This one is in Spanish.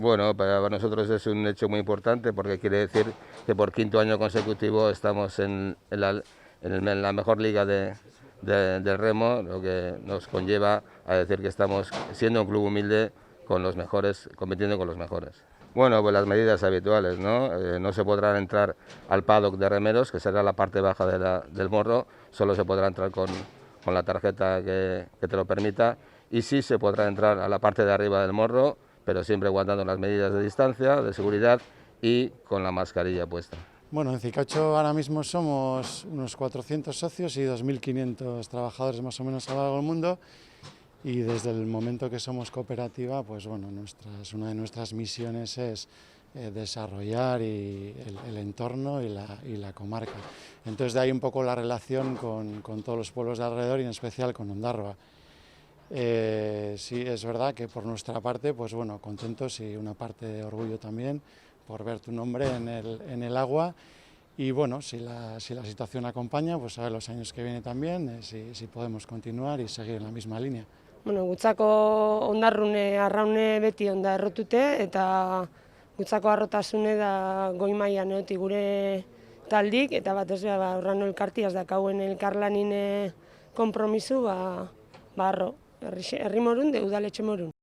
Bueno, para nosotros es un hecho muy importante porque quiere decir que por quinto año consecutivo estamos en la mejor liga del remo, lo que nos conlleva a decir que estamos siendo un club humilde con los mejores, compitiendo con los mejores. Bueno, pues las medidas habituales, ¿no? No se podrá entrar al paddock de remeros, que será la parte baja del morro, solo se podrá entrar con la tarjeta que te lo permita, y sí se podrá entrar a la parte de arriba del morro, pero siempre guardando las medidas de distancia, de seguridad y con la mascarilla puesta. Bueno, en Cicacho ahora mismo somos unos 400 socios y 2.500 trabajadores más o menos a lo largo del mundo, y desde el momento que somos cooperativa, pues bueno, una de nuestras misiones es desarrollar el entorno y la comarca. Entonces de ahí un poco la relación con todos los pueblos de alrededor y en especial con Ondarroa. Sí, es verdad que por nuestra parte, pues bueno, contentos y una parte de orgullo también por ver tu nombre en el agua. Y bueno, si la situación acompaña, pues a ver los años que vienen también, si podemos continuar y seguir en la misma línea. Bueno, gutzako ondarrune, arraune beti onda errotute, eta gutzako arrotasune da goi mailan eoti gure taldik, eta batez horrano elkartiaz dakauen elkarlanine konpromisu, arro, herri morun de udaletxe morun.